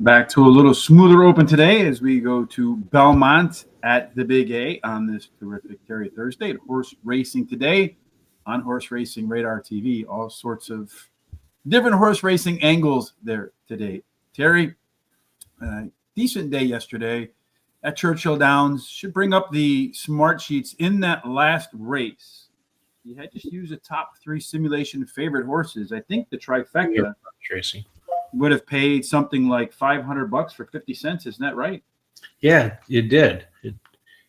Back to a little smoother open today as we go to Belmont at the Big A on this terrific Terry Thursday. Horse racing today on Horse Racing Radar TV. All sorts of different horse racing angles there today. Terry, decent day yesterday at Churchill Downs. Should bring up the smart sheets in that last race. You had to use the top three simulation favorite horses. I think the trifecta Tracy would have paid something like $500 for 50 cents. Isn't that right? Yeah, it did.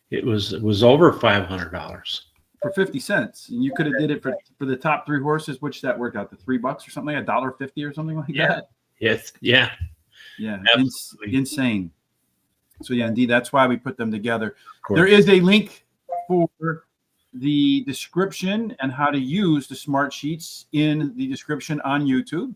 It was over $500 for 50 cents. And you could have did it for the top three horses, which that worked out to $3 or something, like $1.50 or something like that. Yes. Yeah. Insane. So yeah, indeed, that's why we put them together. There is a link for the description and how to use the smart sheets in the description on YouTube.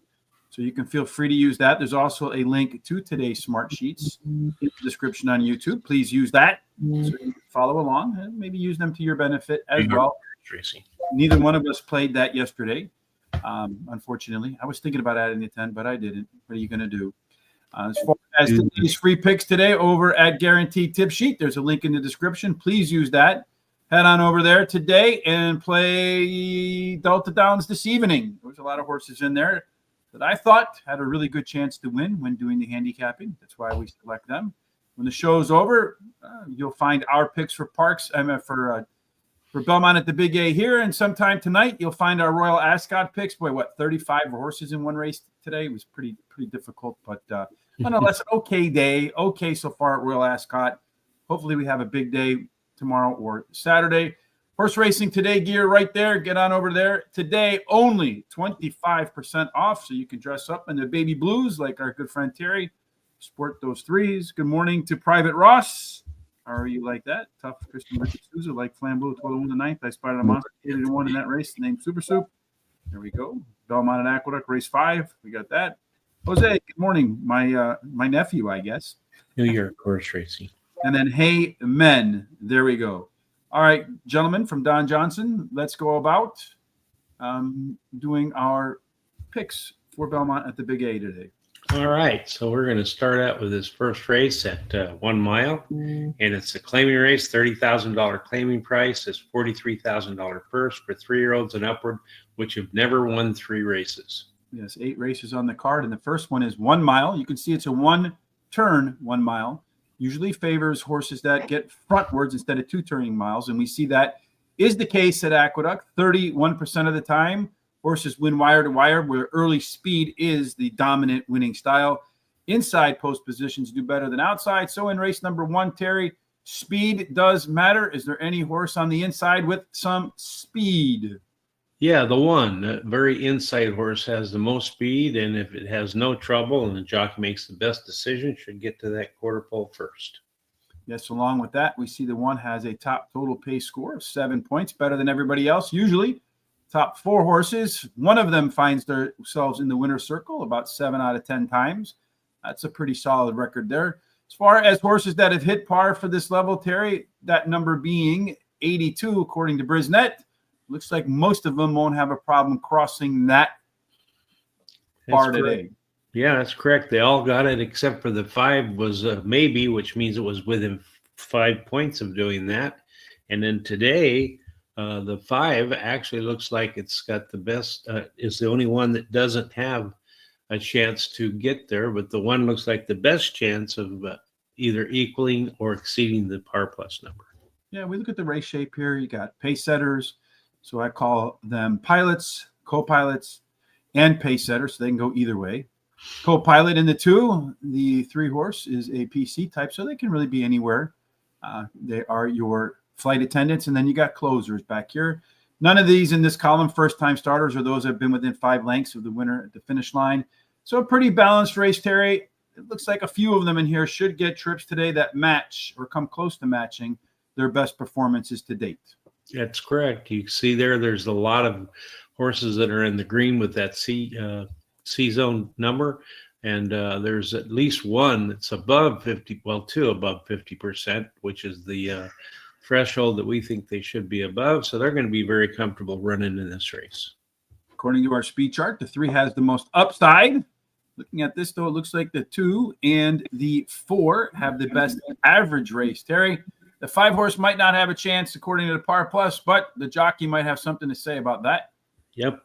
So you can feel free to use that. There's also a link to today's smart sheets in the description on YouTube. Please use that so you can follow along and maybe use them to your benefit as well. Tracy. Neither one of us played that yesterday. Unfortunately, I was thinking about adding the 10, but I didn't. What are you going to do? As far as today's free picks today over at Guaranteed Tip Sheet, there's a link in the description. Please use that. Head on over there today and play Delta Downs this evening. There's a lot of horses in there that I thought had a really good chance to win when doing the handicapping. That's why we select them. When the show's over, you'll find our picks for for Belmont at the Big A here, and sometime tonight you'll find our Royal Ascot picks. Boy, 35 horses in one race today? It was pretty difficult, but nonetheless, okay day. Okay so far at Royal Ascot. Hopefully we have a big day tomorrow or Saturday. Horse racing today gear right there. Get on over there. Today, only 25% off, so you can dress up in the baby blues like our good friend Terry. Sport those threes. Good morning to Private Ross. How are you like that? Tough Christian Richard Souza like Flambeau 12-1 the ninth. I spotted a monster 8-1 in that race named Super Soup. There we go. Belmont and Aqueduct, race 5. We got that. Jose, good morning. My nephew, I guess. New York horse racing. And then, hey, men. There we go. All right, gentlemen, from Don Johnson, let's go about doing our picks for Belmont at the Big A today. All right, so we're going to start out with this first race at 1 mile, and it's a claiming race. $30,000 claiming price is $43,000 purse for 3-year-olds and upward, which have never won 3 races. Yes, 8 races on the card, and the first one is 1 mile. You can see it's a one-turn 1 mile. Usually favors horses that get frontwards instead of 2 turning miles. And we see that is the case at Aqueduct. 31% of the time, horses win wire to wire, where early speed is the dominant winning style. Inside post positions do better than outside. So in race number 1, Terry, speed does matter. Is there any horse on the inside with some speed? Yeah, the one very inside horse has the most speed, and if it has no trouble and the jockey makes the best decision, should get to that quarter pole first. Yes, along with that, we see the one has a top total pace score of 7 points, better than everybody else. Usually, top 4 horses, one of them finds themselves in the winner's circle about 7 out of 10 times. That's a pretty solid record there. As far as horses that have hit par for this level, Terry, that number being 82, according to Brisnet. Looks like most of them won't have a problem crossing that bar today. Yeah, that's correct. They all got it except for the 5 was maybe, which means it was within 5 points of doing that. And then today, the 5 actually looks like it's got the best, is the only one that doesn't have a chance to get there, but the one looks like the best chance of either equaling or exceeding the par plus number. Yeah, we look at the race shape here. You got pace setters. So I call them pilots, co-pilots, and pace setters, so they can go either way. Co-pilot in the 2, the 3 horse is a PC type, so they can really be anywhere. They are your flight attendants, and then you got closers back here. None of these in this column first-time starters or those that have been within 5 lengths of the winner at the finish line. So a pretty balanced race, Terry. It looks like a few of them in here should get trips today that match or come close to matching their best performances to date. That's correct. You see there's a lot of horses that are in the green with that C zone number, and there's at least one that's above 50, well, 2 above 50%, which is the threshold that we think they should be above. So they're going to be very comfortable running in this race. According to our speed chart, the 3 has the most upside. Looking at this, though, it looks like the 2 and the 4 have the best average race. Terry, the 5 horse might not have a chance according to the Par Plus, but the jockey might have something to say about that. Yep.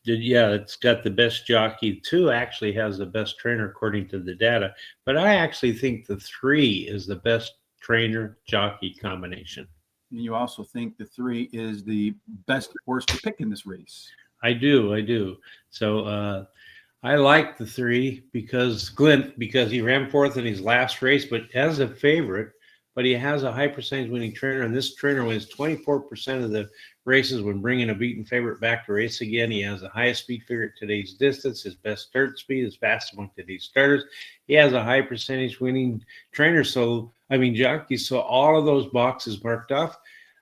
Yeah, it's got the best jockey. 2 actually has the best trainer according to the data, but I actually think the 3 is the best trainer jockey combination. And you also think the 3 is the best horse to pick in this race. I do. So I like the 3 because he ran fourth in his last race, but as a favorite, but he has a high percentage winning trainer, and this trainer wins 24% of the races when bringing a beaten favorite back to race again. He has the highest speed figure at today's distance. His best start speed is fast among today's starters. He has a high percentage winning trainer, jockey. So all of those boxes marked off.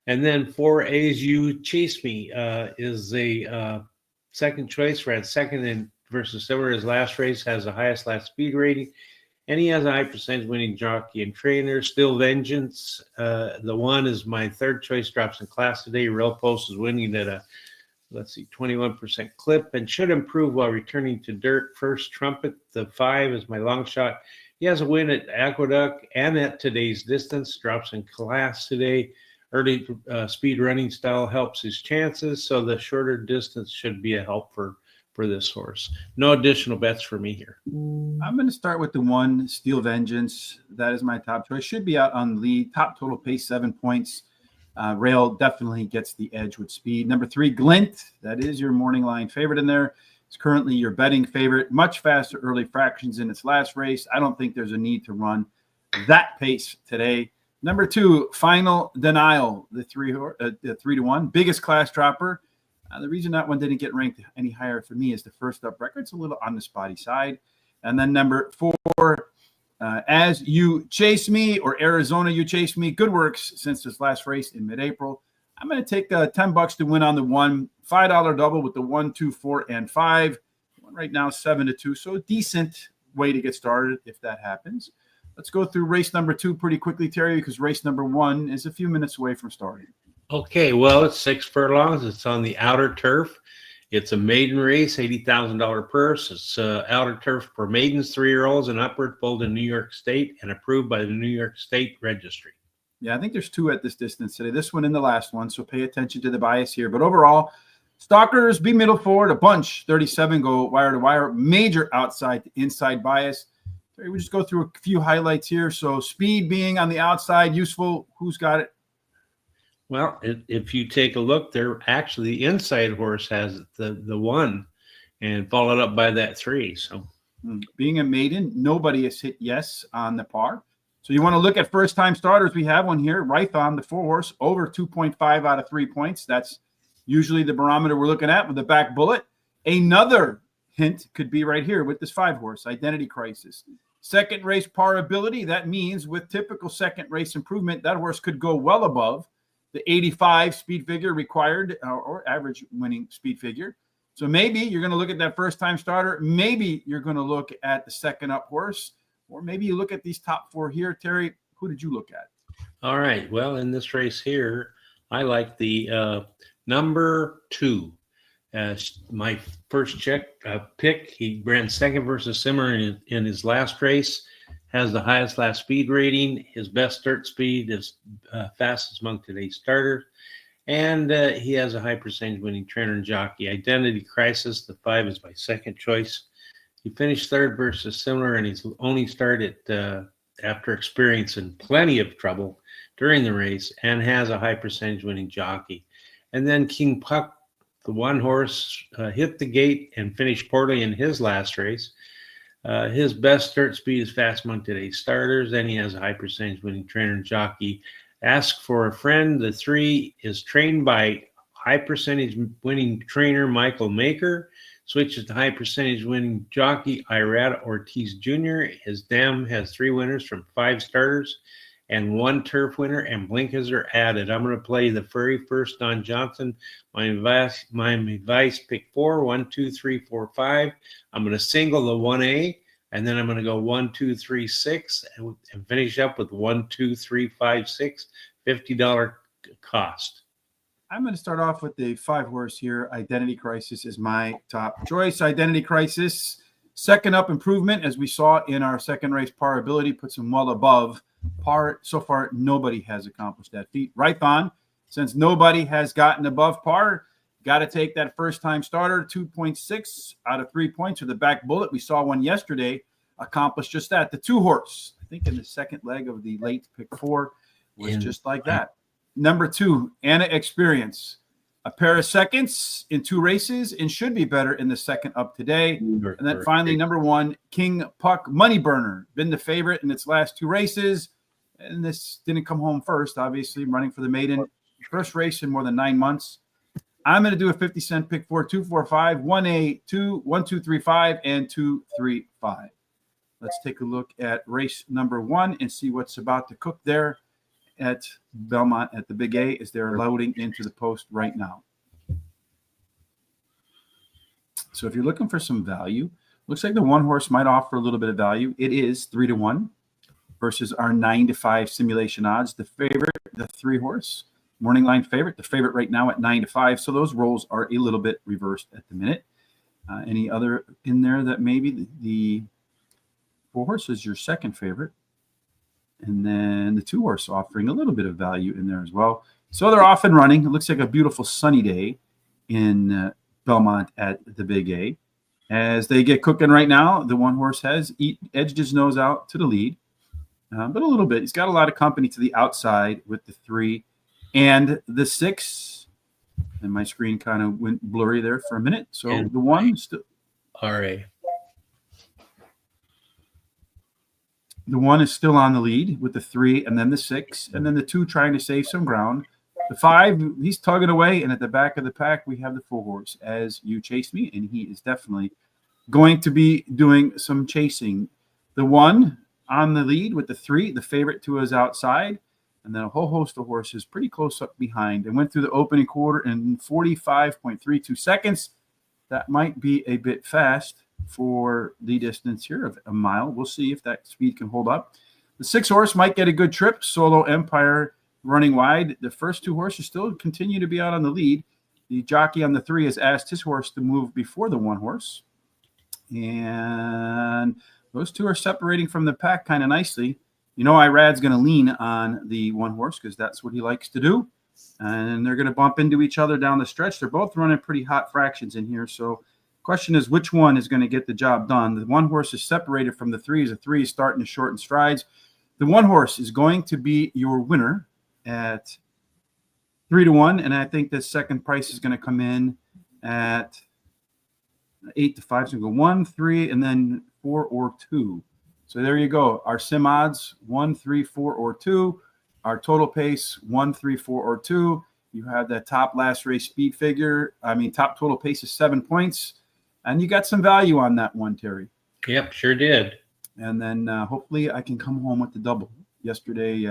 And then 4 As You Chase Me is the second choice. Ran second in versus similar. His last race has the highest last speed rating. And he has a high percentage winning jockey and trainer. Still Vengeance. The 1 is my third choice, drops in class today. Real Post is winning at a, 21% clip and should improve while returning to dirt. First Trumpet, the 5 is my long shot. He has a win at Aqueduct and at today's distance. Drops in class today. Early speed running style helps his chances. So the shorter distance should be a help for this horse. No additional bets for me here. I'm going to start with the 1, Steel Vengeance. That is my top choice. Should be out on the lead. Top total pace, 7 points. Rail definitely gets the edge with speed. Number 3, Glint. That is your morning line favorite in there. It's currently your betting favorite. Much faster early fractions in its last race. I don't think there's a need to run that pace today. Number 2, Final Denial. The 3-1. Biggest class dropper. The reason that one didn't get ranked any higher for me is the first up record. It's a little on the spotty side. And then number 4, As You Chase Me, or Arizona You Chase Me. Good works since this last race in mid-April. I'm going to take $10 to win on the 1. $5 double with the 1, 2, 4, and 5. Right now, 7-2. So a decent way to get started if that happens. Let's go through race number 2 pretty quickly, Terry, because race number 1 is a few minutes away from starting. Okay, well, it's 6 furlongs. It's on the outer turf. It's a maiden race, $80,000 purse. It's outer turf for maidens, 3-year-olds, and upward, pulled in New York State and approved by the New York State Registry. Yeah, I think there's 2 at this distance today. This one and the last one, so pay attention to the bias here. But overall, stalkers be middle forward, a bunch, 37 go wire to wire, major outside to inside bias. Terry, we just go through a few highlights here. So speed being on the outside, useful. Who's got it? Well, if you take a look, there actually the inside horse has the 1 and followed up by that 3. So being a maiden, nobody has hit yes on the par. So you want to look at first-time starters. We have one here, Rython, the 4 horse, over 2.5 out of 3 points. That's usually the barometer we're looking at with the back bullet. Another hint could be right here with this 5 horse, Identity Crisis. Second race par ability. That means with typical second race improvement, that horse could go well above the 85 speed figure required, or average winning speed figure. So maybe you're going to look at that first-time starter. Maybe you're going to look at the second up horse, or maybe you look at these top 4 here. Terry, who did you look at? All right. Well, in this race here, I like the number 2 as my first pick. He ran second versus Simmer in his last race. Has the highest last speed rating. His best start speed is fastest among today's starters. And he has a high percentage winning trainer and jockey. Identity Crisis, the 5 is my second choice. He finished third versus Similar, and he's only started after experiencing plenty of trouble during the race, and has a high percentage winning jockey. And then King Puck, the 1 horse, hit the gate and finished poorly in his last race. His best start speed is fast among today's starters, and he has a high percentage winning trainer and jockey. Ask for a Friend, the 3 is trained by high percentage winning trainer Michael Maker. Switches to high percentage winning jockey Irada Ortiz Jr. His dam has 3 winners from 5 starters and 1 turf winner, and blinkers are added. I'm going to play the very first Don Johnson. My advice, pick 4, 1, 2, 3, 4, 5. I'm going to single the 1A, and then I'm going to go 1, 2, 3, 6, and finish up with 1, 2, 3, 5, 6, $50 cost. I'm going to start off with the 5 horse here. Identity Crisis is my top choice. Identity Crisis, Second up improvement, as we saw in our second race, par ability puts him well above par. So far, nobody has accomplished that feat. Right on, since nobody has gotten above par, got to take that first-time starter, 2.6 out of 3 points with the back bullet. We saw one yesterday accomplish just that. The 2-horse, I think in the second leg of the late pick 4, was just like that. Number 2, Anna Experience. A pair of seconds in 2 races and should be better in the second up today. And then finally, number 1, King Puck Money Burner. Been the favorite in its last 2 races. And this didn't come home first, obviously, running for the maiden. First race in more than 9 months. I'm going to do a 50-cent pick 4, 2, 4, 5, 1, 8, 2, 1, 2, 3, 5, and 2, 3, 5. Let's take a look at race number 1 and see what's about to cook there at Belmont at the Big A as they're loading into the post right now. So if you're looking for some value, looks like the 1-horse might offer a little bit of value. It is 3-1 versus our 9-5 simulation odds. The favorite, the 3-horse. Morning line favorite, the favorite right now at 9-5. So those rolls are a little bit reversed at the minute. Any other in there that maybe the 4-horse is your second favorite. And then the 2-horse offering a little bit of value in there as well. So they're off and running. It looks like a beautiful sunny day in Belmont at the Big A. As they get cooking right now, the 1-horse has edged his nose out to the lead. But a little bit. He's got a lot of company to the outside with the 3 and the 6, and my screen kind of went blurry there for a minute. So and the 1 still. RA. The 1 is still on the lead with the 3, and then the 6, and then the 2 trying to save some ground. The 5, he's tugging away, and at the back of the pack, we have the 4-horse, As You Chase Me, and he is definitely going to be doing some chasing. The 1 on the lead with the 3, the favorite to his outside. And then a whole host of horses pretty close up behind. And went through the opening quarter in 45.32 seconds. That might be a bit fast for the distance here of a mile. We'll see if that speed can hold up. The 6-horse might get a good trip. Solo Empire running wide. The first 2 horses still continue to be out on the lead. The jockey on the 3 has asked his horse to move before the 1-horse. And those 2 are separating from the pack kind of nicely. You know, Irad's going to lean on the 1-horse because that's what he likes to do. And they're going to bump into each other down the stretch. They're both running pretty hot fractions in here. So question is, which one is going to get the job done? The 1-horse is separated from the 3 as the 3 is starting to shorten strides. The 1-horse is going to be your winner at 3-1. And I think the second price is going to come in at 8-5. So we're going to go 1, 3, and then 4 or 2. So there you go. Our sim odds, 1, 3, 4, or 2. Our total pace, 1, 3, 4, or 2. You have that top last race speed figure. Top total pace is 7 points. And you got some value on that one, Terry. Yep, sure did. And then hopefully I can come home with the double. Yesterday,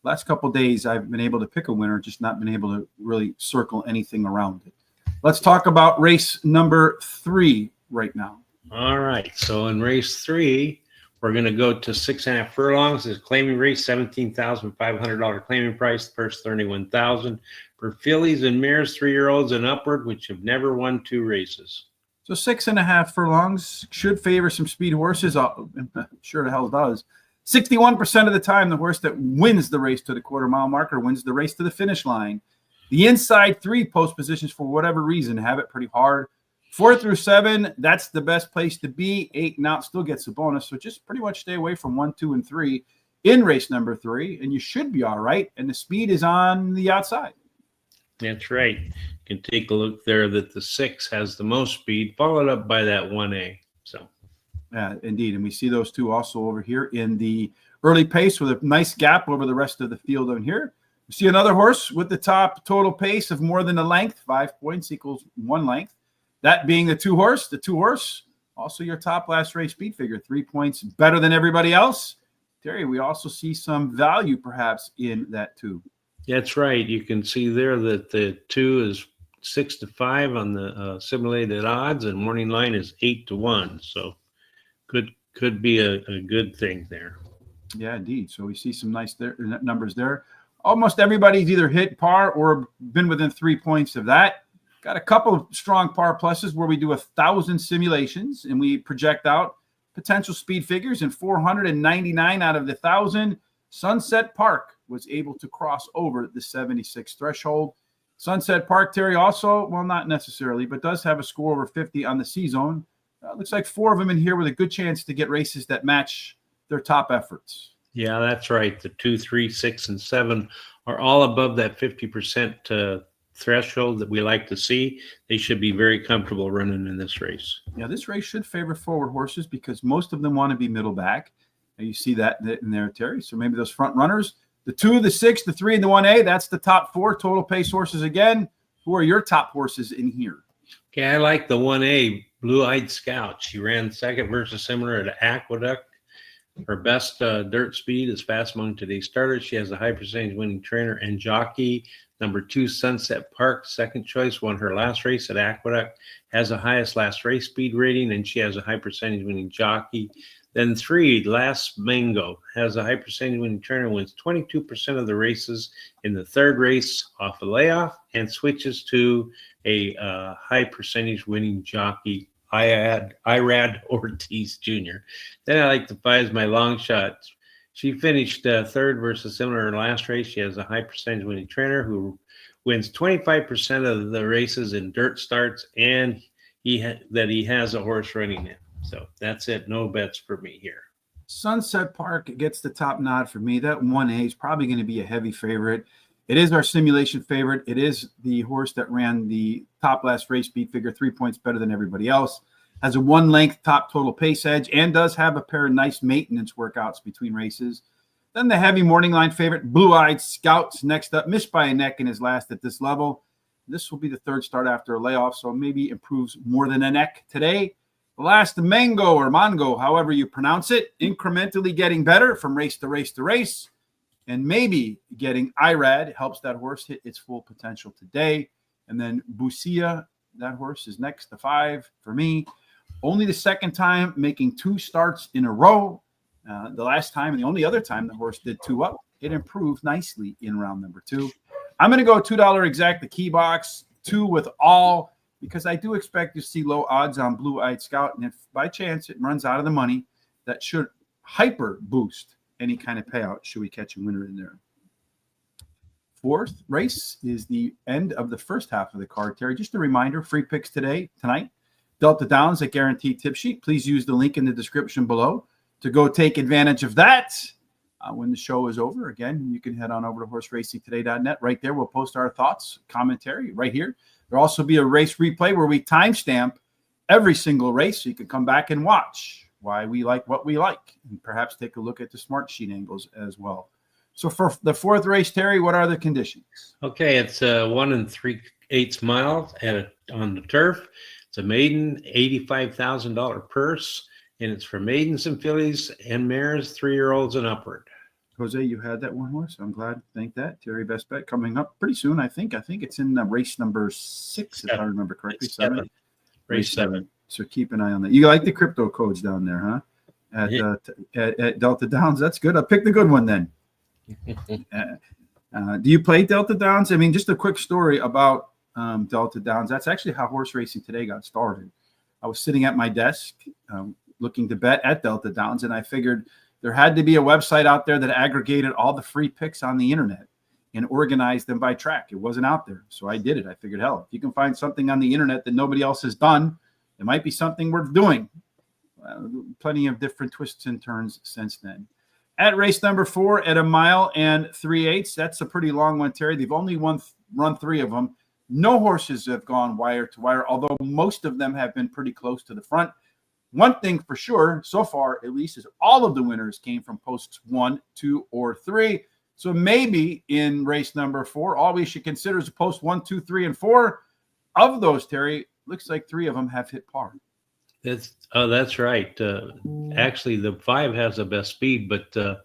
last couple of days, I've been able to pick a winner, just not been able to really circle anything around it. Let's talk about race number 3 right now. All right. So in race 3, we're going to go to 6.5 furlongs. It's claiming race, $17,500 claiming price. First $31,000 for fillies and mares, 3-year-olds and upward, which have never won 2 races. So 6.5 furlongs should favor some speed horses. Sure the hell does. 61% of the time, the horse that wins the race to the quarter-mile marker wins the race to the finish line. The inside 3 post positions, for whatever reason, have it pretty hard. 4 through 7, that's the best place to be. 8 and out still gets a bonus. So just pretty much stay away from 1, 2, and 3 in race number 3, and you should be all right. And the speed is on the outside. That's right. You can take a look there that the 6 has the most speed, followed up by that 1A. So, yeah, indeed. And we see those 2 also over here in the early pace with a nice gap over the rest of the field on here. We see another horse with the top total pace of more than a length. 5 points equals 1 length. That being the 2-horse. The 2-horse, also your top last race speed figure, 3 points better than everybody else. Terry, we also see some value perhaps in that 2. That's right. You can see there that the 2 is 6-5 on the simulated odds, and morning line is 8-1. So could be a good thing there. Yeah, indeed. So we see some nice numbers there. Almost everybody's either hit par or been within 3 points of that. Got a couple of strong par pluses where we do 1,000 simulations and we project out potential speed figures, and 499 out of the 1,000, Sunset Park was able to cross over the 76 threshold. Sunset Park, Terry, also, well, not necessarily, but does have a score over 50 on the C-Zone. Looks like 4 of them in here with a good chance to get races that match their top efforts. Yeah, that's right. The 2, 3, 6, and 7 are all above that 50% threshold that we like to see. They should be very comfortable running in this race. Yeah, this race should favor forward horses because most of them want to be middle back. And you see that in there, Terry. So maybe those front runners, the 2, the 6, the 3, and the 1A, that's the top 4 total pace horses again. Who are your top horses in here? Okay, I like the 1A, Blue Eyed Scout. She ran second versus similar at Aqueduct. Her best dirt speed is fast among today's starters. She has a high percentage winning trainer and jockey. Number 2, Sunset Park, second choice, won her last race at Aqueduct, has the highest last race speed rating, and she has a high percentage winning jockey. Then 3, Last Mango, has a high percentage winning trainer, wins 22% of the races in the third race off a layoff, and switches to a high percentage winning jockey, Irad Ortiz Jr. Then I like the 5s, my long shots. She finished third versus similar in her last race. She has a high percentage winning trainer who wins 25% of the races in dirt starts, and he has a horse running it. So that's it. No bets for me here. Sunset Park gets the top nod for me. That 1A is probably going to be a heavy favorite. It is our simulation favorite. It is the horse that ran the top last race speed figure 3 points better than everybody else. Has a 1-length top total pace edge and does have a pair of nice maintenance workouts between races. Then the heavy morning line favorite, Blue Eyed Scouts, next up, missed by a neck in his last at this level. This will be the third start after a layoff, so maybe improves more than a neck today. The last, Mango or Mongo, however you pronounce it, incrementally getting better from race to race to race. And maybe getting Irad helps that horse hit its full potential today. And then Busia, that horse is next to 5 for me. Only the second time making 2 starts in a row. The last time and the only other time the horse did 2 up, it improved nicely in round number 2. I'm going to go $2 exact, the key box, 2 with all, because I do expect to see low odds on Blue Eyed Scout. And if by chance it runs out of the money, that should hyper boost any kind of payout should we catch a winner in there. Fourth race is the end of the first half of the card, Terry. Just a reminder, free picks tonight. Delta Downs at Guaranteed Tip Sheet. Please use the link in the description below to go take advantage of that. When the show is over, again, you can head on over to horseracingtoday.net. Right there, we'll post our thoughts, commentary right here. There'll also be a race replay where we timestamp every single race so you can come back and watch why we like what we like and perhaps take a look at the smart sheet angles as well. So for the fourth race, Terry, what are the conditions? Okay, it's 1 3/8 miles on the turf. It's a maiden $85,000 purse, and it's for maidens and fillies and mares, 3-year-olds and upward. Jose, you had that one horse. I'm glad. Thank that. Terry, best bet coming up pretty soon. I think it's in race number 6, if I remember correctly. 7. Race 7. So keep an eye on that. You like the crypto codes down there, huh? At Delta Downs. That's good. I picked a good one then. Do you play Delta Downs? I mean, just a quick story about Delta Downs. That's actually how horse racing today got started. I was sitting at my desk looking to bet at Delta Downs, and I figured there had to be a website out there that aggregated all the free picks on the internet and organized them by track. It wasn't out there. So I did it. I figured, hell, if you can find something on the internet that nobody else has done, it might be something worth doing. Plenty of different twists and turns since then. At race number 4 at 1 3/8 miles, that's a pretty long one, Terry. They've only run 3 of them. No horses have gone wire to wire, although most of them have been pretty close to the front. One thing for sure, so far at least, is all of the winners came from posts 1, 2, or 3. So maybe in race number 4, all we should consider is a post 1, 2, 3, and 4. Of those, Terry, looks like 3 of them have hit par. That's right. Actually, the 5 has the best speed, but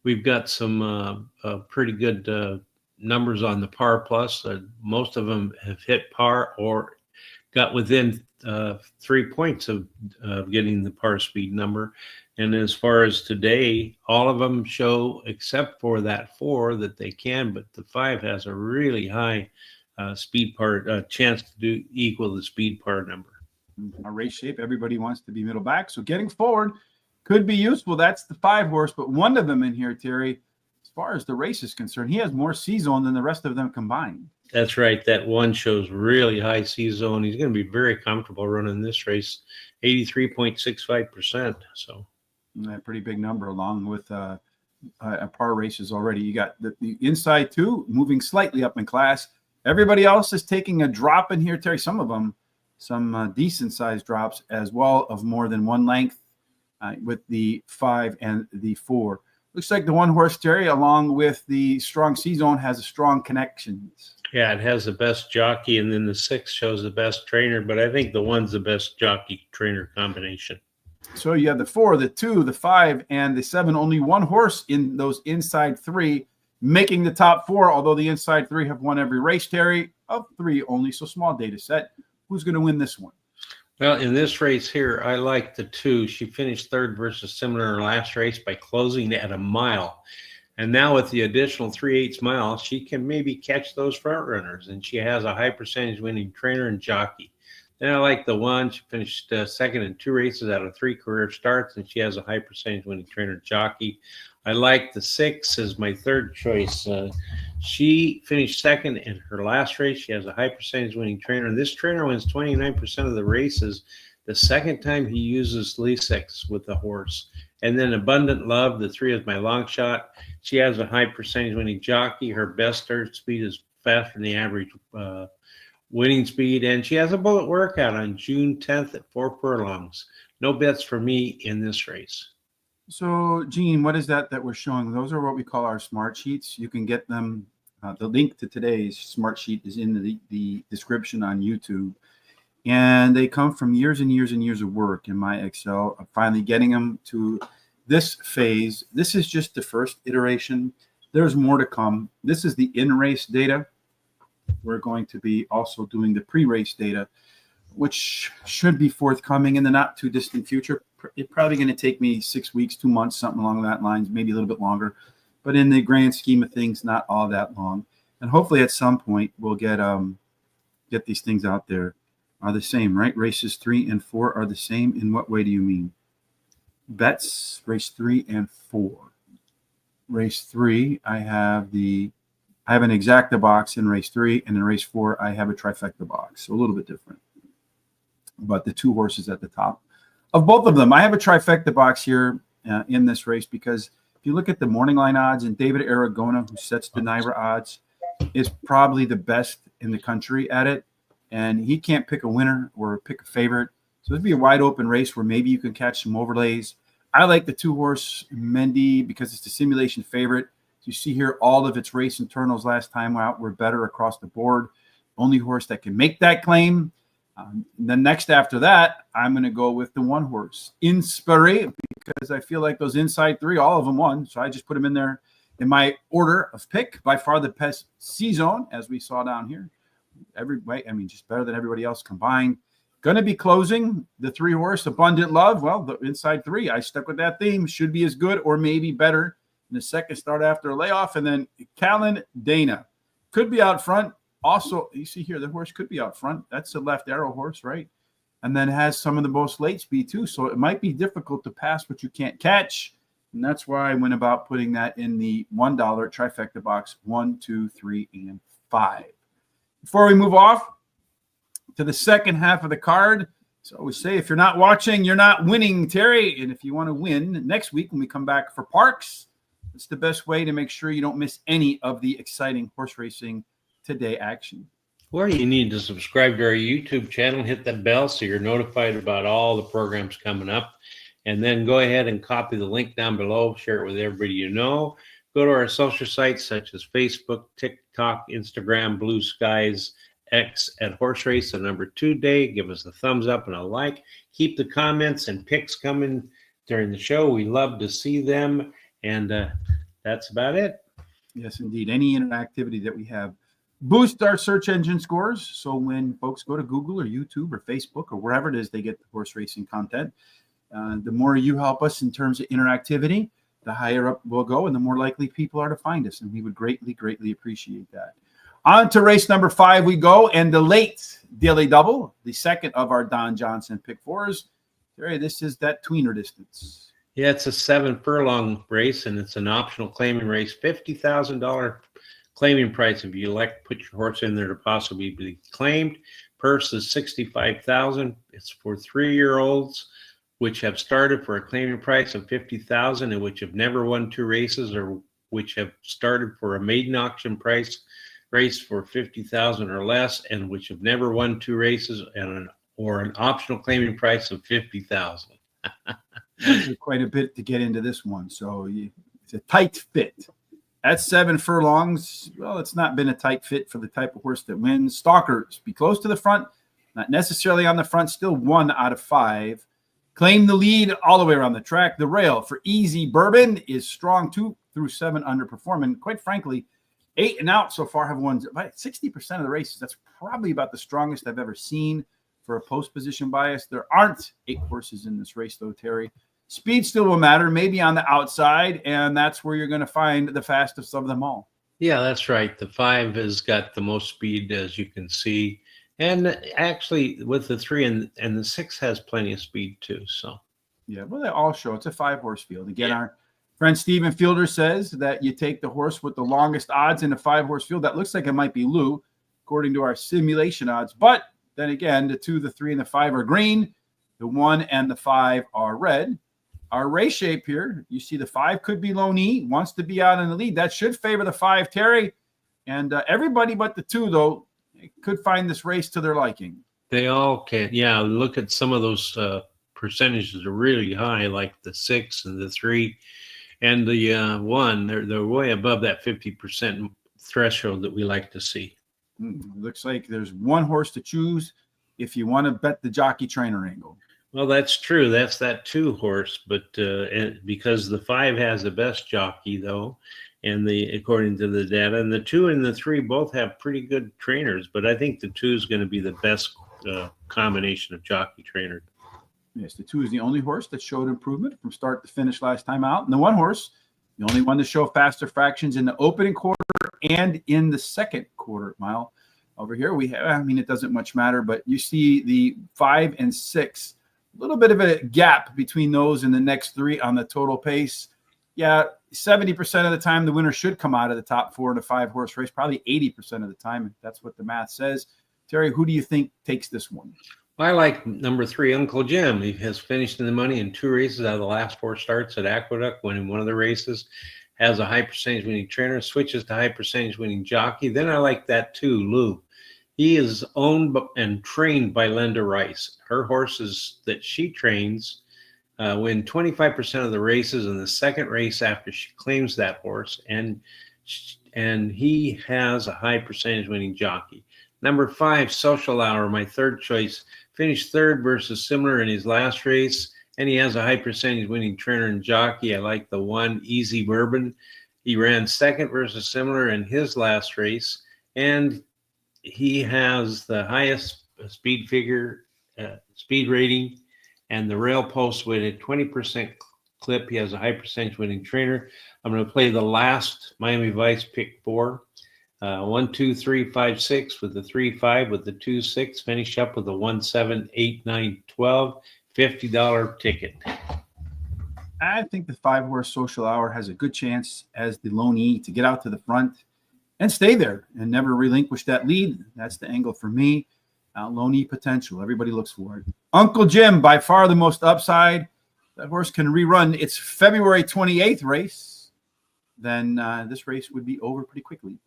we've got some pretty good numbers on the par plus. Most of them have hit par or got within 3 points of getting the par speed number. And as far as today, all of them show, except for that 4, that they can, but the 5 has a really high speed part chance to do equal the speed part number. A race shape, everybody wants to be middle back, so getting forward could be useful. That's the 5 horse, but one of them in here, Terry, as far as the race is concerned, he has more C-zone than the rest of them combined. That's right. That one shows really high C-zone. He's going to be very comfortable running this race, 83.65%. So a pretty big number, along with par races already. You got the inside 2 moving slightly up in class. Everybody else is taking a drop in here, Terry. Some of them, some decent sized drops as well, of more than 1 length, with the 5 and the 4. Looks like the 1 horse, Terry, along with the strong C-zone, has a strong connections. Yeah, it has the best jockey, and then the 6 shows the best trainer, but I think the 1's the best jockey trainer combination. So you have the 4, the 2, the 5, and the 7. Only 1 horse in those inside 3 making the top 4, although the inside 3 have won every race, Terry, of 3 only, so small data set. Who's going to win this one? Well, in this race here, I like the 2. She finished 3rd versus similar in her last race by closing at a mile. And now with the additional 3/8 mile, she can maybe catch those front runners. And she has a high percentage winning trainer and jockey. Then I like the 1. She finished 2nd in 2 races out of 3 career starts, and she has a high percentage winning trainer and jockey. I like the 6 as my 3rd choice. She finished 2nd in her last race. She has a high percentage winning trainer. And this trainer wins 29% of the races the second time he uses Lasix with the horse. And then Abundant Love, the 3 is my long shot. She has a high percentage winning jockey. Her best start speed is faster than the average winning speed. And she has a bullet workout on June 10th at 4 furlongs. No bets for me in this race. So, Gene, what is that we're showing? Those are what we call our smart sheets. You can get them. The link to today's smart sheet is in the description on YouTube. And they come from years and years and years of work in my Excel of finally getting them to this phase. This is just the first iteration. There's more to come. This is the in-race data. We're going to be also doing the pre-race data, which should be forthcoming in the not too distant future. It's probably going to take me 6 weeks, 2 months, something along that lines, maybe a little bit longer. But in the grand scheme of things, not all that long. And hopefully at some point we'll get these things out there. Are the same, right? Races 3 and 4 are the same. In what way do you mean? Bets, race 3 and 4. Race 3, I have an exacta box in race 3, and in race 4, I have a trifecta box. So a little bit different. But the 2 horses at the top of both of them. I have a trifecta box here in this race because if you look at the morning line odds, and David Aragona, who sets the NYRA odds, is probably the best in the country at it. And he can't pick a winner or pick a favorite. So it'd be a wide open race where maybe you can catch some overlays. I like the 2 horse Mendy because it's the simulation favorite. You see here, all of its race internals last time out were better across the board. Only horse that can make that claim. Then next after that, I'm going to go with the 1 horse, Inspire, because I feel like those inside 3, all of them won. So I just put them in there in my order of pick. By far the best C-zone, as we saw down here. Just better than everybody else combined. Going to be closing the 3 horse, Abundant Love. Well, the inside 3, I stuck with that theme. Should be as good or maybe better in the second start after a layoff. And then Callan Dana could be out front. Also, you see here, the horse could be out front. That's the left arrow horse, right? And then has some of the most late speed too. So it might be difficult to pass what you can't catch. And that's why I went about putting that in the $1 trifecta box, 1, 2, 3, and 5. Before we move off to the second half of the card, so I always say, if you're not watching, you're not winning, Terry. And if you want to win next week when we come back for Parks, it's the best way to make sure you don't miss any of the exciting horse racing today action. Or you need to subscribe to our YouTube channel, hit the bell so you're notified about all the programs coming up. And then go ahead and copy the link down below, share it with everybody you know. Go to our social sites such as Facebook, TikTok, Instagram, Blue Skies, X at Horse Race, the number 2 day. Give us a thumbs up and a like. Keep the comments and picks coming during the show. We love to see them. And that's about it. Yes, indeed. Any interactivity that we have boost our search engine scores. So when folks go to Google or YouTube or Facebook or wherever it is they get the horse racing content, the more you help us in terms of interactivity, the higher up we'll go and the more likely people are to find us. And we would greatly, greatly appreciate that. On to race number 5 we go, and the late daily double, the second of our Don Johnson pick fours. Terry, this is that tweener distance. Yeah, it's a 7 furlong race, and it's an optional claiming race. $50,000 claiming price if you elect to put your horse in there to possibly be claimed. Purse is $65,000. It's for 3-year-olds, which have started for a claiming price of $50,000 and which have never won 2 races, or which have started for a maiden auction price race for $50,000 or less, and which have never won 2 races, and or an optional claiming price of $50,000. Quite a bit to get into this one, so it's a tight fit. At 7 furlongs, well, it's not been a tight fit for the type of horse that wins. Stalkers, be close to the front, not necessarily on the front, still 1 out of 5. Claim the lead all the way around the track. The rail for Easy Bourbon is strong. 2 through 7 underperforming. Quite frankly, 8 and out so far have won about 60% of the races. That's probably about the strongest I've ever seen for a post position bias. There aren't 8 horses in this race, though, Terry. Speed still will matter, maybe on the outside, and that's where you're going to find the fastest of them all. Yeah, that's right. The 5 has got the most speed, as you can see. And actually, with the 3 and the 6 has plenty of speed, too. So, yeah, well, they all show it's a 5-horse field. Again, our friend Stephen Fielder says that you take the horse with the longest odds in a 5-horse field. That looks like it might be Lou, according to our simulation odds. But then again, the 2, the 3, and the 5 are green. The 1 and the 5 are red. Our race shape here, you see the 5 could be Loney, wants to be out in the lead. That should favor the 5, Terry. And everybody but the 2, though, could find this race to their liking. They all can. Yeah, look at some of those percentages are really high, like the 6 and the 3 and the 1. They're way above that 50% threshold that we like to see. Looks like there's 1 horse to choose if you want to bet the jockey trainer angle. Well, that's true. That's that 2 horse, but because the 5 has the best jockey, though, and according to the data, and the 2 and the 3 both have pretty good trainers, but I think the 2 is going to be the best combination of jockey trainer. Yes, the 2 is the only horse that showed improvement from start to finish last time out, and the 1 horse, the only one to show faster fractions in the opening quarter and in the second quarter mile. Over here, we have, I mean, it doesn't much matter, but you see the 5 and 6. A little bit of a gap between those and the next 3 on the total pace. Yeah, 70% of the time the winner should come out of the top 4 in a 5-horse race, probably 80% of the time. That's what the math says. Terry, who do you think takes this one? I like number 3, Uncle Jim. He has finished in the money in 2 races out of the last 4 starts at Aqueduct, winning one of the races, has a high percentage winning trainer, switches to high percentage winning jockey. Then I like that too, Lou. He is owned and trained by Linda Rice. Her horses that she trains win 25% of the races in the second race after she claims that horse, and he has a high percentage winning jockey. Number 5, Social Hour, my 3rd choice, finished 3rd versus similar in his last race, and he has a high percentage winning trainer and jockey. I like the 1, Easy Bourbon. He ran 2nd versus similar in his last race, and he has the highest speed rating, and the rail post with a 20% clip. He has a high percentage winning trainer. I'm going to play the last Miami Vice pick 4. 1, 2, 3, 5, 6 with the 3, 5 with the 2, 6. Finish up with the 1, 7, 8, 9, 12. $50 ticket. I think the 5-horse Social Hour has a good chance as the Loney to get out to the front and stay there and never relinquish that lead. That's the angle for me. Loney potential. Everybody looks for it. Uncle Jim, by far the most upside. That horse can rerun its February 28th race. Then this race would be over pretty quickly.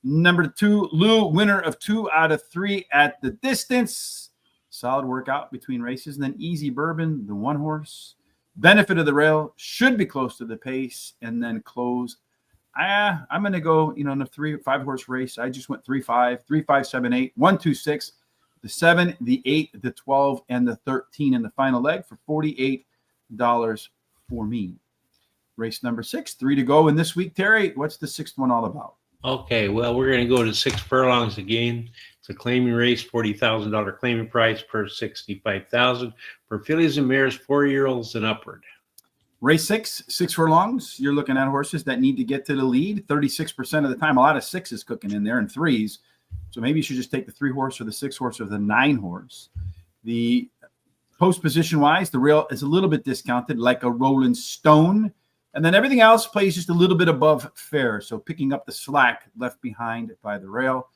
Number 2, Lou, winner of 2 out of 3 at the distance. Solid workout between races. And then Easy Bourbon, the 1 horse. Benefit of the rail, should be close to the pace, and then close. I'm going to go, in a 5-horse race. I just went 3, 5, 3, 5, 7, 8, 1, 2, 6, the 7, the 8, the 12, and the 13 in the final leg for $48 for me. Race number 6, 3 to go in this week. Terry, what's the 6th one all about? Okay, well, we're going to go to 6 furlongs again. It's a claiming race, $40,000 claiming price per $65,000 for fillies and mares, 4-year-olds and upward. Race 6 furlongs. You're looking at horses that need to get to the lead 36% of the time. A lot of 6s cooking in there and 3s. So maybe you should just take the 3 horse or the 6 horse or the 9 horse. The post position wise, the rail is a little bit discounted, like a Rolling Stone. And then everything else plays just a little bit above fair. So picking up the slack left behind by the rail.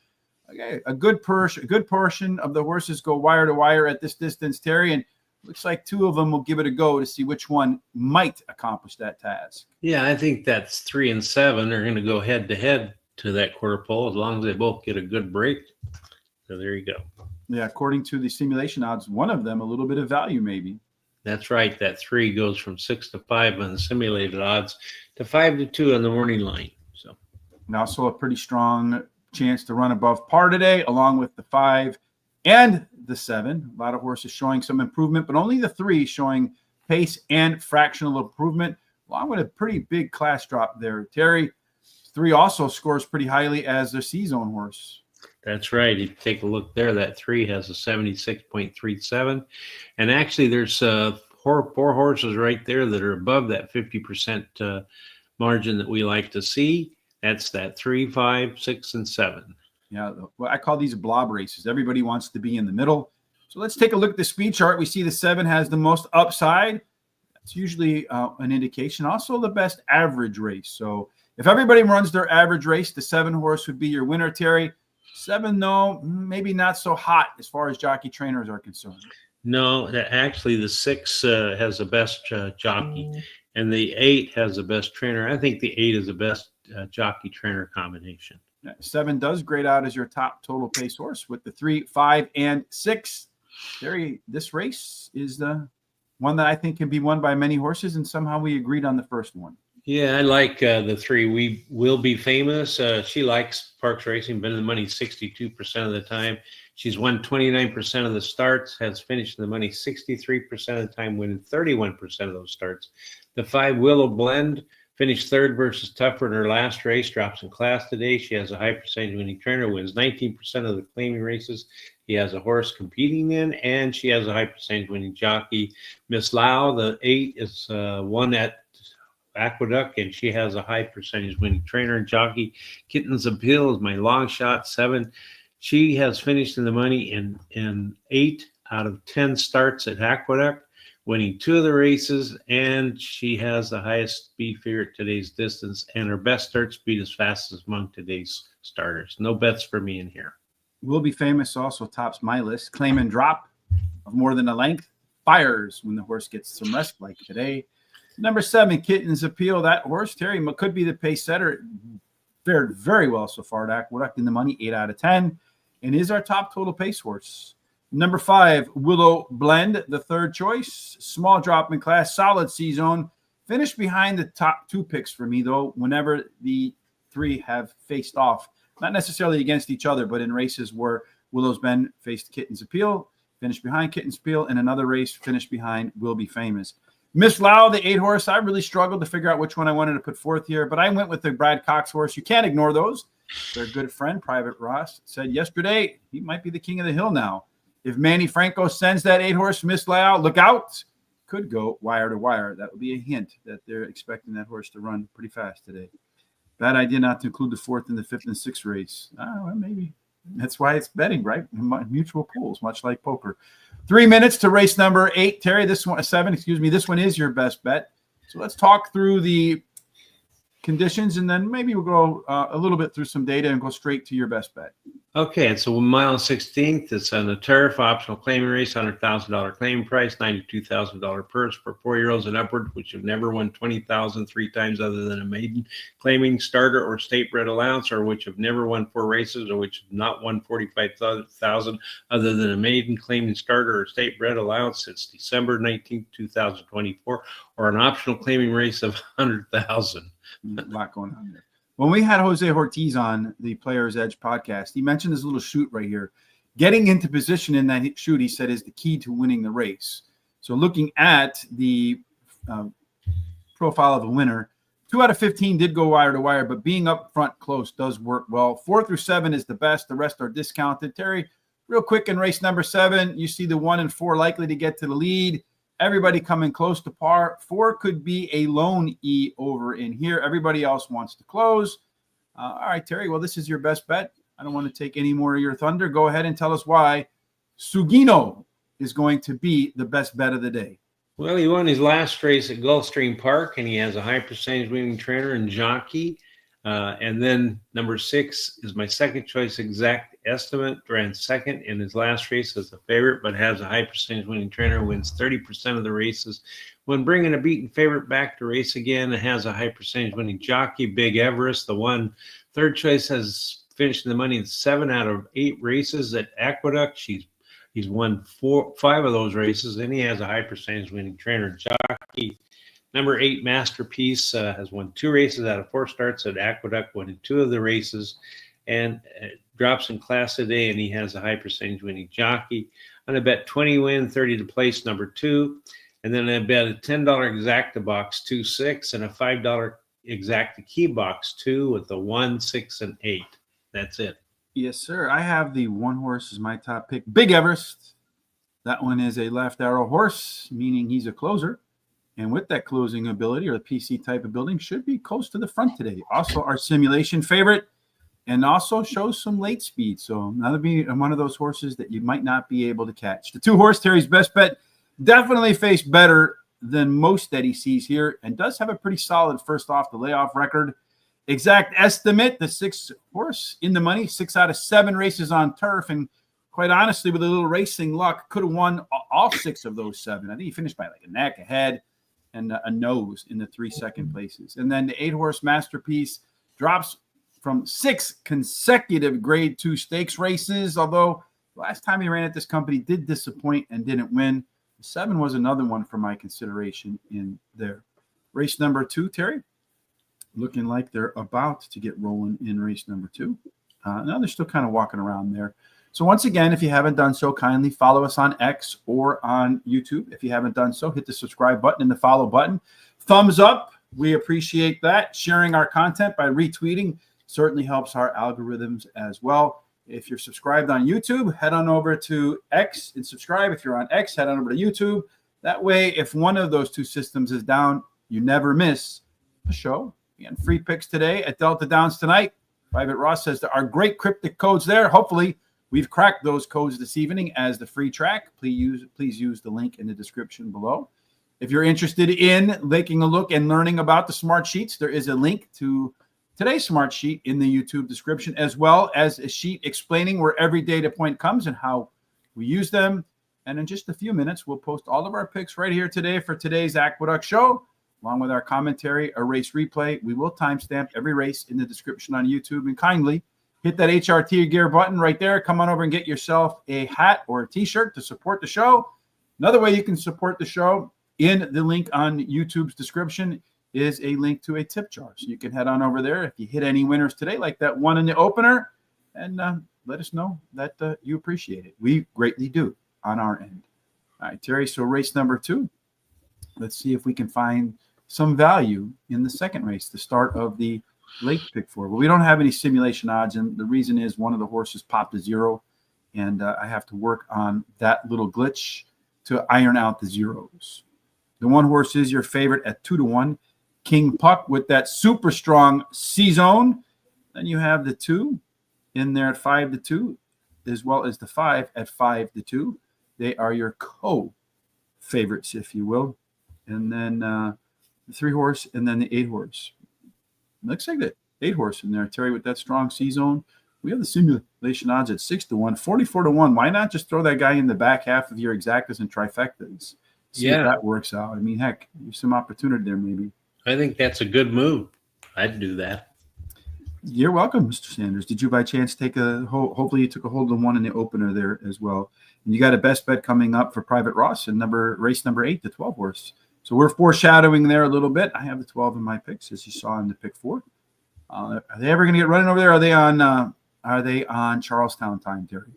Okay, a good portion of the horses go wire to wire at this distance, Terry, and looks like 2 of them will give it a go to see which one might accomplish that task. Yeah, I think that's 3 and 7 are going to go head to head to that quarter pole as long as they both get a good break. So there you go. Yeah, according to the simulation odds, one of them a little bit of value maybe. That's right. That 3 goes from 6 to 5 on the simulated odds to 5 to 2 on the morning line. So, and also a pretty strong chance to run above par today, along with the 5 and the 7. A lot of horses showing some improvement, but only the 3 showing pace and fractional improvement, along with a pretty big class drop there. Terry, 3 also scores pretty highly as their C-zone horse. that's right. If you take a look there, that 3 has a 76.37. And actually, there's 4 horses right there that are above that 50% margin that we like to see. That's that 3, 5, 6, and 7. Yeah, well, I call these blob races. Everybody wants to be in the middle. So let's take a look at the speed chart. We see the 7 has the most upside. That's usually an indication. Also the best average race. So if everybody runs their average race, the 7 horse would be your winner, Terry. 7, though, maybe not so hot as far as jockey trainers are concerned. No, actually, the 6 has the best jockey, and the 8 has the best trainer. I think the 8 is the best jockey trainer combination. 7 does grade out as your top total pace horse with the 3, 5, and 6. Terry, this race is the one that I think can be won by many horses, and somehow we agreed on the first one. Yeah, I like the 3. We Will Be Famous. She likes Parks Racing, been in the money 62% of the time. She's won 29% of the starts, has finished in the money 63% of the time, winning 31% of those starts. The 5 Willow Blend finished 3rd versus Tougher in her last race, drops in class today. She has a high percentage winning trainer, wins 19% of the claiming races he has a horse competing in, and she has a high percentage winning jockey. Miss Lau, the 8, is one at Aqueduct, and she has a high percentage winning trainer and jockey. Kitten's Appeal is my long shot, 7. She has finished in the money in 8 out of 10 starts at Aqueduct, winning 2 of the races, and she has the highest speed figure at today's distance, and her best start speed is fastest among today's starters. No bets for me in here. Will Be Famous also tops my list. Claim and drop of more than a length. Fires when the horse gets some rest like today. Number 7, Kitten's Appeal. That horse, Terry, could be the pace setter. Fared very well so far at Aqueduct in the money, 8 out of 10, and is our top total pace horse. Number 5, Willow Blend, the 3rd choice. Small drop in class, solid C-zone. Finished behind the top 2 picks for me, though, whenever the 3 have faced off. Not necessarily against each other, but in races where Willow's Blend faced Kitten's Appeal, finished behind Kitten's Appeal, and another race finished behind Will Be Famous. Miss Lau, the 8 horse, I really struggled to figure out which one I wanted to put forth here, but I went with the Brad Cox horse. You can't ignore those. Their good friend, Private Ross, said yesterday he might be the king of the hill now. If Manny Franco sends that 8 horse, Miss Lau, look out. Could go wire to wire. That would be a hint that they're expecting that horse to run pretty fast today. Bad idea not to include the 4th and the 5th and 6th race. Well, maybe. That's why it's betting, right? Mutual pools, much like poker. 3 minutes to race number 8. Terry, this one, 7, excuse me. This one is your best bet. So let's talk through the conditions, and then maybe we'll go a little bit through some data and go straight to your best bet. Okay, it's a 1 mile 16th. It's on the turf, optional claiming race, $100,000 claiming price, $92,000 purse for 4-year-olds and upward, which have never won $20,000 3 times other than a maiden claiming starter or state bred allowance, or which have never won 4 races, or which have not won $45,000 other than a maiden claiming starter or state bred allowance since December 19, 2024, or an optional claiming race of $100,000. A lot going on there. When we had Jose Ortiz on the Player's Edge podcast, he mentioned this little shoot right here. Getting into position in that shoot, he said, is the key to winning the race. So looking at the profile of a winner, 2 out of 15 did go wire to wire, but being up front close does work well. 4 through 7 is the best. The rest are discounted. Terry, real quick in race number 7, you see the 1 and 4 likely to get to the lead. Everybody coming close to par. 4 could be a lone E over in here. Everybody else wants to close. All right, Terry. Well, this is your best bet. I don't want to take any more of your thunder. Go ahead and tell us why Sugino is going to be the best bet of the day. Well, he won his last race at Gulfstream Park, and he has a high percentage winning trainer and jockey. And then number 6 is my second choice exact estimate. Ran second in his last race as a favorite, but has a high percentage winning trainer, wins 30% of the races. When bringing a beaten favorite back to race again, it has a high percentage winning jockey, Big Everest. The one third choice has finished in the money in 7 out of 8 races at Aqueduct. He's won 5 of those races, and he has a high percentage winning trainer jockey. Number 8, Masterpiece, has won 2 races out of 4 starts at Aqueduct, winning 2 of the races, and drops in class today, and he has a high percentage winning jockey. On a bet 20 win, 30 to place, number 2. And then I bet a $10 exacta box 2-6 and a $5 exacta key box 2 with the 1, 6, and 8. That's it. Yes, sir. I have the 1 horse as my top pick, Big Everest. That one is a left arrow horse, meaning he's a closer. And with that closing ability, or the PC type of building, should be close to the front today. Also, our simulation favorite, and also shows some late speed. So that'll be one of those horses that you might not be able to catch. The 2 horse, Terry's best bet, definitely faced better than most that he sees here, and does have a pretty solid first off the layoff record. Exact estimate, the 6 horse in the money, 6 out of 7 races on turf. And quite honestly, with a little racing luck, could have won all 6 of those 7. I think he finished by like a neck, a head, and a nose in the 3 second places. And then the 8 horse Masterpiece drops from 6 consecutive grade 2 stakes races. Although last time he ran at this company did disappoint and didn't win. 7 was another one for my consideration in there. Race number 2, Terry. Looking like they're about to get rolling in race number 2. Now they're still kind of walking around there. So once again, if you haven't done so, kindly follow us on X or on YouTube. If you haven't done so, hit the subscribe button and the follow button. Thumbs up. We appreciate that. Sharing our content by retweeting certainly helps our algorithms as well. If you're subscribed on YouTube, head on over to X and subscribe. If you're on X, head on over to YouTube. That way, if one of those 2 systems is down, you never miss a show. Again, free picks today at Delta Downs tonight. Private Ross says there are great cryptic codes there. Hopefully, we've cracked those codes this evening as the free track. Please use the link in the description below. If you're interested in taking a look and learning about the smart sheets, there is a link to today's smart sheet in the YouTube description, as well as a sheet explaining where every data point comes and how we use them. And in just a few minutes, we'll post all of our picks right here today for today's Aqueduct show, along with our commentary, a race replay. We will timestamp every race in the description on YouTube. And kindly hit that HRT gear button right there. Come on over and get yourself a hat or a T-shirt to support the show. Another way you can support the show, in the link on YouTube's description, is a link to a tip jar. So you can head on over there if you hit any winners today, like that one in the opener, and let us know that you appreciate it. We greatly do on our end. All right, Terry, so race number 2. Let's see if we can find some value in the second race, the start of the late pick 4. Well, we don't have any simulation odds, and the reason is one of the horses popped a 0, and I have to work on that little glitch to iron out the zeros. The 1 horse is your favorite at 2-1, King Puck, with that super strong C-zone. Then you have the 2 in there at 5-2, as well as the 5 at 5-2. They are your co-favorites, if you will. And then the 3 horse, and then the 8 horse. Looks like the 8 horse in there, Terry, with that strong C-zone. We have the simulation odds at 6-1, 44-1. Why not just throw that guy in the back half of your exactas and trifectas? See if that works out. I mean, heck, there's some opportunity there maybe. I think that's a good move. I'd do that. You're welcome, Mr. Sanders. Did you by chance take hopefully you took a hold of the one in the opener there as well. And you got a best bet coming up for Private Ross and race number 8, the 12 horse. So we're foreshadowing there a little bit. I have the 12 in my picks, as you saw in the pick 4. Are they ever going to get running over there? Are they on Charlestown time, Terry?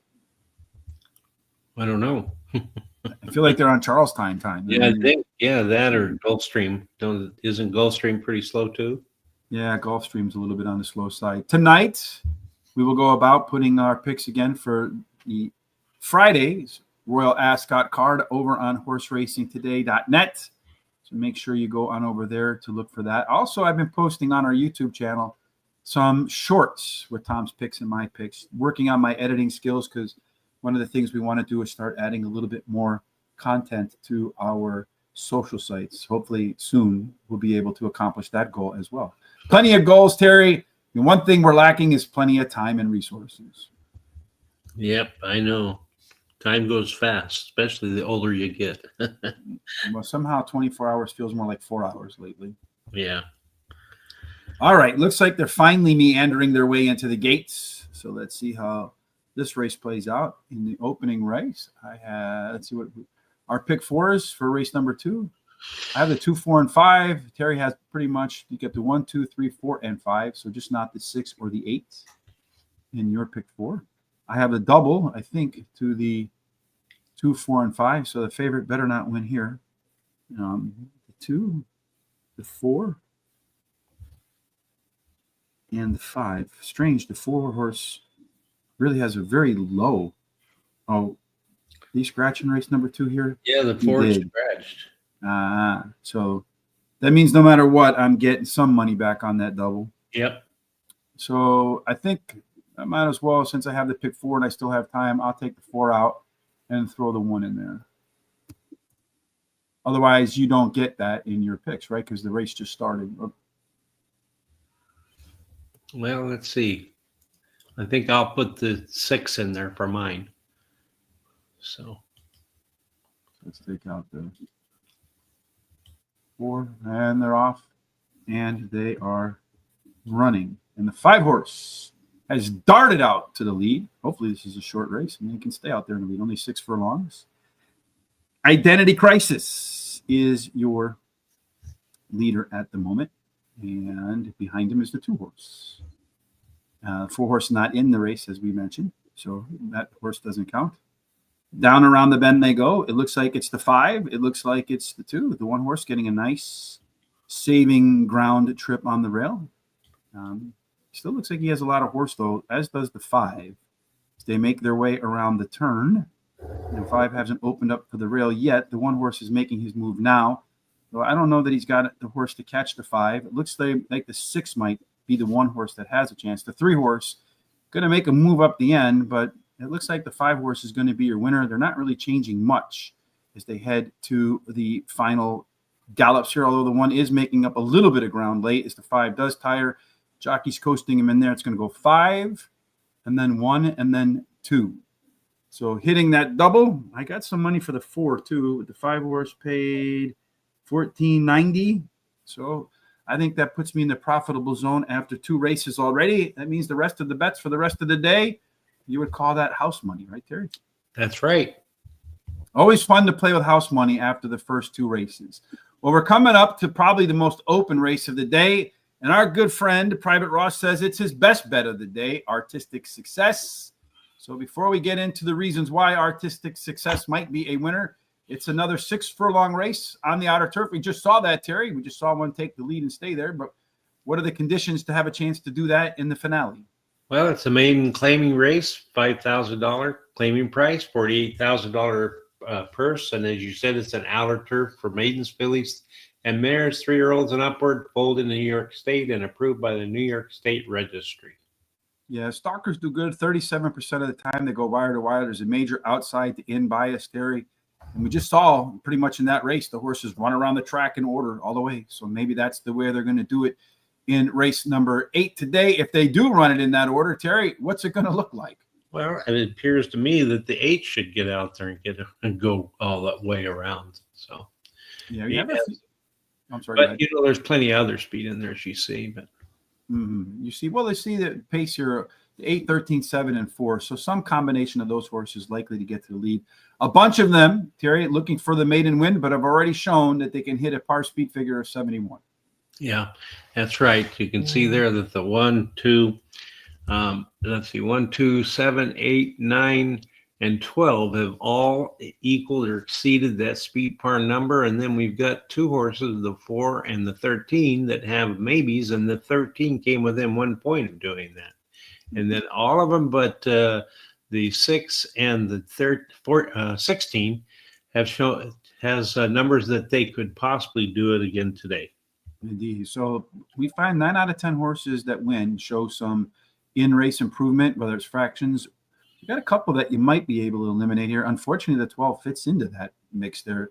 I don't know. I feel like they're on Charlestown time. Yeah, I think that or Gulfstream. Isn't Gulfstream pretty slow too? Yeah, Gulfstream's a little bit on the slow side. Tonight, we will go about putting our picks again for the Friday's Royal Ascot card over on horseracingtoday.net. So make sure you go on over there to look for that. Also, I've been posting on our YouTube channel some shorts with Tom's picks and my picks, working on my editing skills, because one of the things we want to do is start adding a little bit more content to our social sites. Hopefully soon we'll be able to accomplish that goal as well. Plenty of goals, Terry. And one thing we're lacking is plenty of time and resources. Yep, I know. Time goes fast, especially the older you get. Well, somehow 24 hours feels more like 4 hours lately. Yeah. All right. Looks like they're finally meandering their way into the gates. So let's see how this race plays out. In the opening race, let's see what our pick 4s for race number 2. I have the 2, 4, and 5. Terry has pretty much, you get the 1, 2, 3, 4, and 5. So just not the 6 or the 8 in your pick 4. I have a double, I think, to the 2, 4, and 5. So the favorite better not win here. The 2, the 4, and the 5. Strange, the 4 horse really has a very low. Oh, did he scratch in race number 2 here? Yeah, the 4 is scratched. So that means no matter what, I'm getting some money back on that double. Yep. So I think I might as well, since I have the pick 4 and I still have time, I'll take the 4 out and throw the 1 in there. Otherwise, you don't get that in your picks, right? Because the race just started. Well, let's see. I think I'll put the 6 in there for mine. So let's take out the 4, and they're off, and they are running. And the 5 horse has darted out to the lead. Hopefully this is a short race and they can stay out there in the lead. Only 6 furlongs. Identity Crisis is your leader at the moment. And behind him is the 2 horse. 4 horse not in the race, as we mentioned. So that horse doesn't count. Down around the bend they go. It looks like it's the 5. It looks like it's the 2. The 1 horse getting a nice saving ground trip on the rail. Still looks like he has a lot of horse, though, as does the 5. They make their way around the turn. The 5 hasn't opened up for the rail yet. The 1 horse is making his move now. So I don't know that he's got the horse to catch the 5. It looks like the 6 might be the 1 horse that has a chance. The 3 horse going to make a move up the end, but it looks like the 5 horse is going to be your winner. They're not really changing much as they head to the final gallops here, although the 1 is making up a little bit of ground late as the 5 does tire. Jockey's coasting him in there. It's going to go 5, and then 1, and then 2. So hitting that double, I got some money for the 4 too. The 5 horse paid $14.90. So I think that puts me in the profitable zone after 2 races already. That means the rest of the bets for the rest of the day, you would call that house money, right, Terry? That's right. Always fun to play with house money after the first 2 races. Well, we're coming up to probably the most open race of the day. And our good friend, Private Ross, says it's his best bet of the day, Artistic Success. So before we get into the reasons why Artistic Success might be a winner, it's another 6 furlong race on the outer turf. We just saw that, Terry. We just saw one take the lead and stay there. But what are the conditions to have a chance to do that in the finale? Well, it's a maiden claiming race, $5,000 claiming price, $48,000 purse. And as you said, it's an outer turf for maidens, fillies, and mares, 3-year-olds and upward, foaled in the New York State and approved by the New York State Registry. Yeah, stalkers do good 37% of the time. They go wire to wire. There's a major outside to in bias, Terry. And we just saw pretty much in that race, the horses run around the track in order all the way. So maybe that's the way they're going to do it in race number 8 today. If they do run it in that order, Terry, what's it going to look like? Well, it appears to me that the 8 should get out there and go all that way around. So, yeah, I'm sorry. But there's plenty of other speed in there, as you see. But you see, well, they see the pace here, 8, 13, 7, and 4. So some combination of those horses likely to get to the lead. A bunch of them, Terry, looking for the maiden win, but have already shown that they can hit a par speed figure of 71. Yeah, that's right. You can see there that the 1, 2, let's see, 1, 2, 7, 8, 9, and 12 have all equaled or exceeded that speed par number. And then we've got 2 horses, the 4 and the 13, that have maybes, and the 13 came within 1 point of doing that. And then all of them but the 6 and the 16 has numbers that they could possibly do it again today. Indeed. So we find 9 out of 10 horses that win show some in-race improvement, whether it's fractions. You got a couple that you might be able to eliminate here. Unfortunately, the 12 fits into that mix there.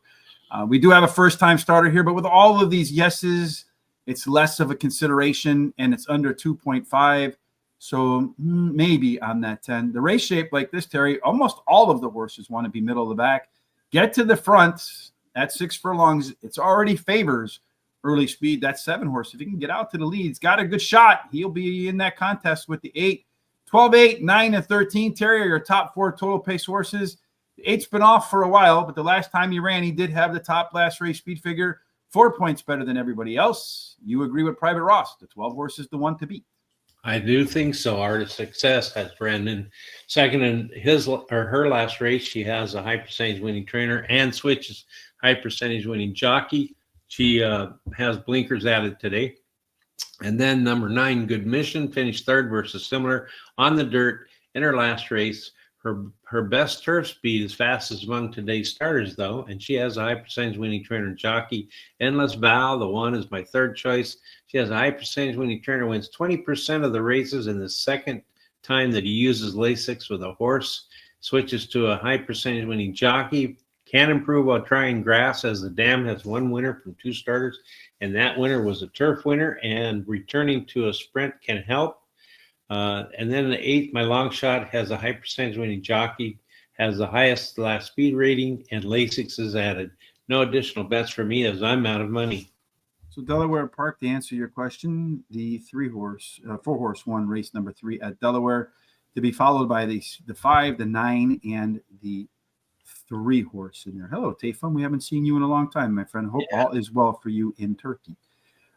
We do have a first-time starter here, but with all of these yeses, it's less of a consideration, and it's under 2.5. So maybe on that 10. The race shape like this, Terry, almost all of the horses want to be middle of the back. Get to the front at 6 furlongs. It's already favors early speed. That 7 horse, if he can get out to the lead, he's got a good shot. He'll be in that contest with the 8. 12, 8, 9, and 13. Terry are your top 4 total pace horses. The 8's been off for a while, but the last time he ran, he did have the top last race speed figure, 4 points better than everybody else. You agree with Private Ross. The 12 horse is the one to beat. I do think so. Art of Success has Brandon second in his or her last race. She has a high percentage winning trainer and switches high percentage winning jockey. She has blinkers added today. And then number 9, Good Mission, finished third versus similar on the dirt in her last race. Her best turf speed is fastest among today's starters, though, and she has a high percentage winning trainer and jockey. Endless Vow, the 1, is my third choice. She has a high percentage winning trainer, wins 20% of the races in the second time that he uses Lasix with a horse. Switches to a high percentage winning jockey. Can improve while trying grass, as the Dam has 1 winner from 2 starters, and that winner was a turf winner, and returning to a sprint can help. And then the 8, my long shot, has a high percentage winning jockey, has the highest last speed rating, and Lasix is added. No additional bets for me as I'm out of money. So Delaware Park, to answer your question, the 4-horse won race number 3 at Delaware, to be followed by the 5, the 9, and the 3-horse in there. Hello, Tayfun. We haven't seen you in a long time, my friend. Hope all is well for you in Turkey.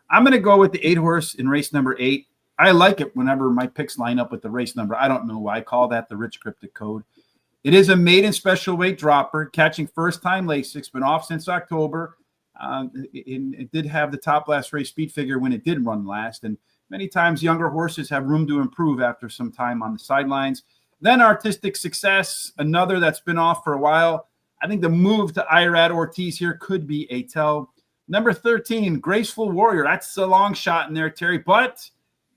I'm going to go with the 8-horse in race number 8. I like it whenever my picks line up with the race number. I don't know why. I call that the rich cryptic code. It is a maiden special weight dropper, catching first-time Lasix, been off since October. It did have the top last race speed figure when it did run last, and many times younger horses have room to improve after some time on the sidelines. Then Artistic Success, another that's been off for a while. I think the move to Irad Ortiz here could be a tell. Number 13, Graceful Warrior. That's a long shot in there, Terry, but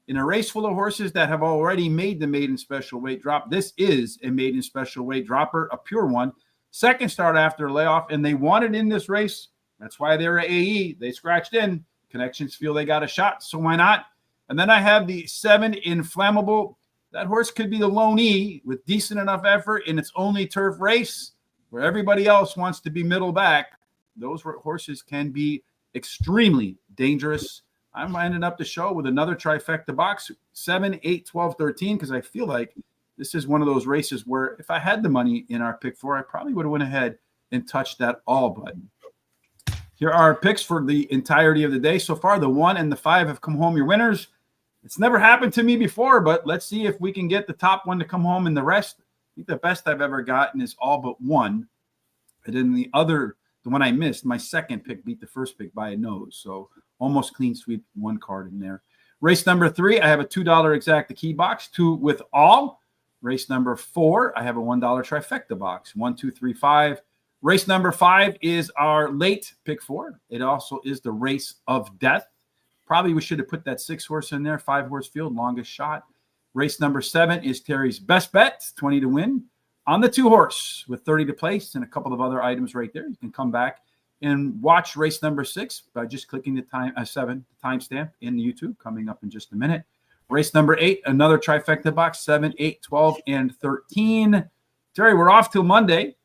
in a race full of horses that have already made the maiden special weight drop, this is a maiden special weight dropper, a pure one. Second start after a layoff, and they wanted in this race. That's why they're a AE. They scratched in. Connections feel they got a shot, so why not? And then I have the 7, Inflammable. That horse could be the lone E with decent enough effort in its only turf race where everybody else wants to be middle back. Those horses can be extremely dangerous. I'm ending up the show with another trifecta box, 7, 8, 12, 13, because I feel like this is one of those races where if I had the money in our pick 4, I probably would have went ahead and touched that all button. Here are our picks for the entirety of the day. So far, the 1 and the 5 have come home your winners. It's never happened to me before, but let's see if we can get the top one to come home and the rest. I think the best I've ever gotten is all but 1. And then the one I missed, my second pick beat the first pick by a nose. So almost clean sweep, 1 card in there. Race number 3, I have a $2 exacta key box, 2 with all. Race number 4, I have a $1 trifecta box, 1, 2, 3, 5. Race number 5 is our late pick 4. It also is the race of death. Probably we should have put that 6-horse in there, 5-horse field, longest shot. Race number 7 is Terry's best bet, 20 to win. On the 2-horse with 30 to place and a couple of other items right there. You can come back and watch race number 6 by just clicking the timestamp in YouTube, coming up in just a minute. Race number 8, another trifecta box, 7, 8, 12, and 13. Terry, we're off till Monday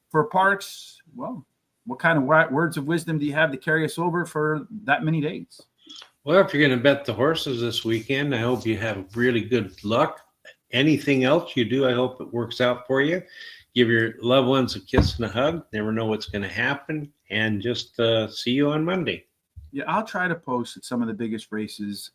for Parks. Well, what kind of words of wisdom do you have to carry us over for that many days? Well, if you're going to bet the horses this weekend, I hope you have really good luck. Anything else you do, I hope it works out for you. Give your loved ones a kiss and a hug. Never know what's going to happen. And just see you on Monday. Yeah, I'll try to post some of the biggest races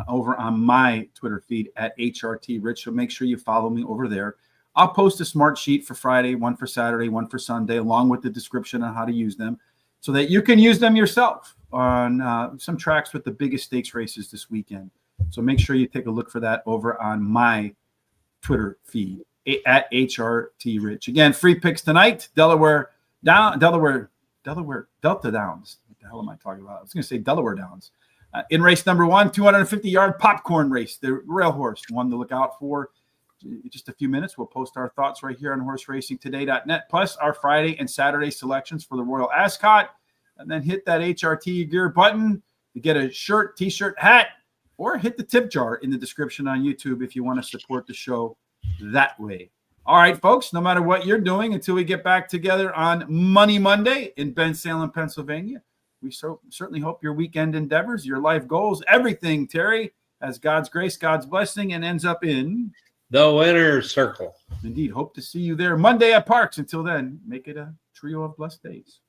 over on my Twitter feed at HRT Rich. So make sure you follow me over there. I'll post a smart sheet for Friday, one for Saturday, one for Sunday, along with the description on how to use them so that you can use them yourself on some tracks with the biggest stakes races this weekend. So make sure you take a look for that over on my Twitter feed. at HRT Rich. Again, free picks tonight. Delta Downs. What the hell am I talking about? I was going to say Delaware Downs. In race number 1, 250-yard popcorn race, the rail horse, one to look out for. In just a few minutes, we'll post our thoughts right here on horseracingtoday.net, plus our Friday and Saturday selections for the Royal Ascot. And then hit that HRT gear button to get a shirt, t-shirt, hat, or hit the tip jar in the description on YouTube if you want to support the show that way. All right, folks, no matter what you're doing until we get back together on Money Monday in Bensalem, Pennsylvania, we certainly hope your weekend endeavors, your life goals, everything, Terry, has God's grace, God's blessing, and ends up in the winner's circle. Indeed. Hope to see you there Monday at Parks. Until then, make it a trio of blessed days.